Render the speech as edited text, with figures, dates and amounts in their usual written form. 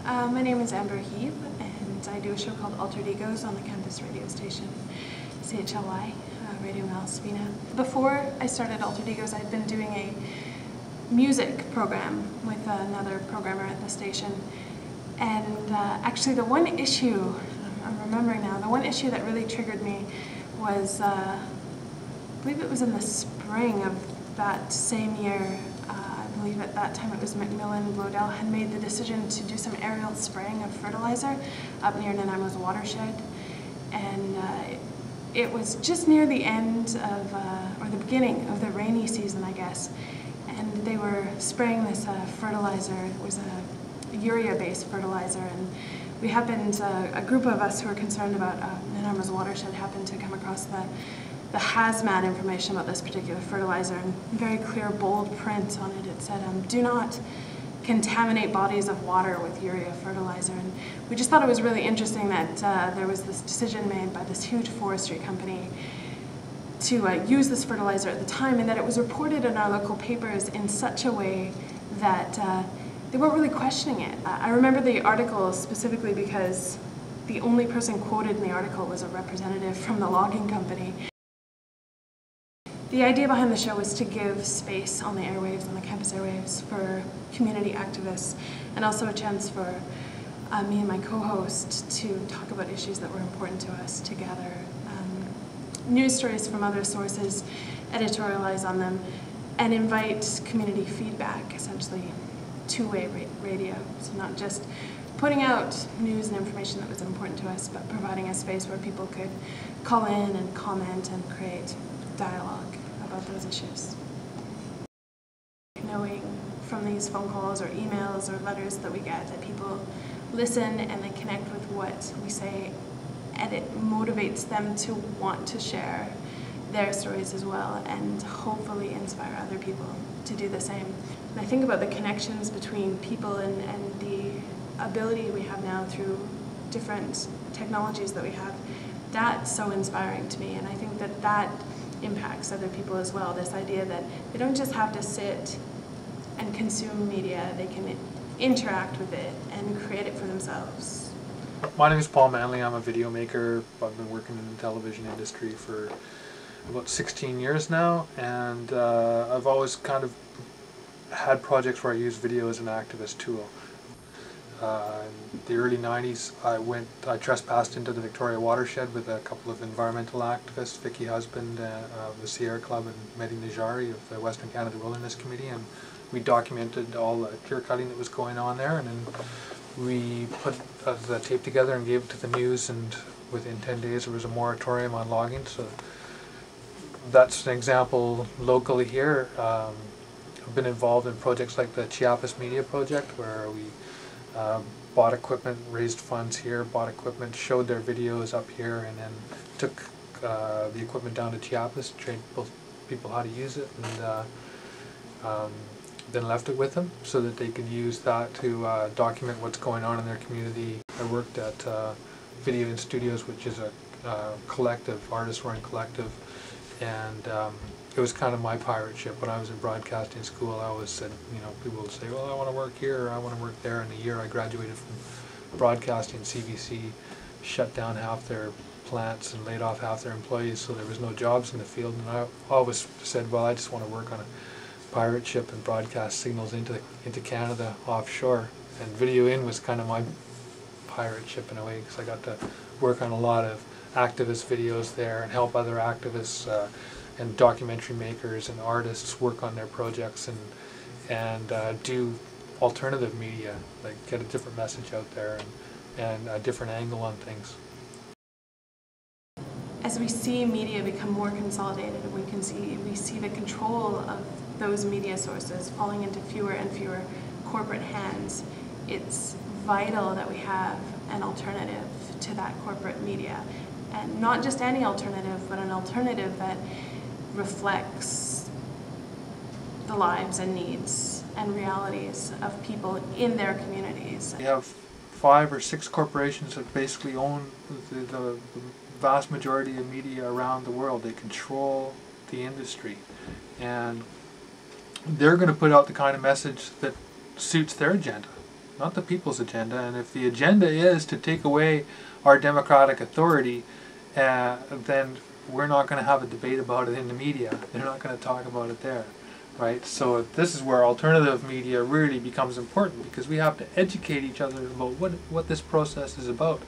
My name is Amber Heath, and I do a show called Altered Egos on the campus radio station, CHLY, Radio Malaspina. Before I started Altered Egos, I'd been doing a music program with another programmer at the station. And actually the one issue, I'm remembering now, the one issue that really triggered me was, I believe it was in the spring of that same year. I believe at that time it was Macmillan Blodell had made the decision to do some aerial spraying of fertilizer up near Nanaimo's watershed. And it was just near the end of, or the beginning of the rainy season, I guess. And they were spraying this fertilizer. It was a urea-based fertilizer, and we happened, a group of us who were concerned about Nanaimo's watershed happened to come across the hazmat information about this particular fertilizer, and very clear, bold print on it. It said, do not contaminate bodies of water with urea fertilizer. And we just thought it was really interesting that there was this decision made by this huge forestry company to use this fertilizer at the time, and that it was reported in our local papers in such a way that they weren't really questioning it. I remember the article specifically because the only person quoted in the article was a representative from the logging company. The idea behind the show was to give space on the airwaves, on the campus airwaves, for community activists, and also a chance for me and my co-host to talk about issues that were important to us, to gather news stories from other sources, editorialize on them, and invite community feedback, essentially two-way radio. So not just putting out news and information that was important to us, but providing a space where people could call in and comment and create dialogue about those issues. Knowing from these phone calls or emails or letters that we get that people listen and they connect with what we say, and it motivates them to want to share their stories as well and hopefully inspire other people to do the same. And I think about the connections between people and the ability we have now through different technologies that we have. That's so inspiring to me, and I think that that impacts other people as well. This idea that they don't just have to sit and consume media, they can interact with it and create it for themselves. My name is Paul Manley. I'm a video maker. I've been working in the television industry for about 16 years now, and I've always kind of had projects where I use video as an activist tool. In the early 90s, I trespassed into the Victoria watershed with a couple of environmental activists, Vicky Husband of the Sierra Club and Mehdi Najari of the Western Canada Wilderness Committee, and we documented all the clear cutting that was going on there, and then we put the tape together and gave it to the news, and within 10 days there was a moratorium on logging. So that's an example locally here. I've been involved in projects like the Chiapas Media Project, where we bought equipment, raised funds here, bought equipment, showed their videos up here, and then took the equipment down to Chiapas, trained people how to use it, and then left it with them so that they could use that to document what's going on in their community. I worked at Video in Studios, which is a collective, artist-run collective, and it was kind of my pirate ship. When I was in broadcasting school, I always said, you know, people would say, well, I want to work here, or I want to work there. And the year I graduated from broadcasting, CBC shut down half their plants and laid off half their employees, so there was no jobs in the field. And I always said, well, I just want to work on a pirate ship and broadcast signals into Canada offshore. And Video In was kind of my pirate ship in a way, because I got to work on a lot of activist videos there and help other activists and documentary makers and artists work on their projects and do alternative media, like get a different message out there and a different angle on things. As we see media become more consolidated, we see the control of those media sources falling into fewer and fewer corporate hands. It's vital that we have an alternative to that corporate media, and not just any alternative, but an alternative that reflects the lives and needs and realities of people in their communities. We have 5 or 6 corporations that basically own the vast majority of media around the world. They control the industry, and they're going to put out the kind of message that suits their agenda. not the people's agenda. And if the agenda is to take away our democratic authority, then we're not going to have a debate about it in the media. They're not going to talk about it there, right? So this is where alternative media really becomes important, because we have to educate each other about what this process is about.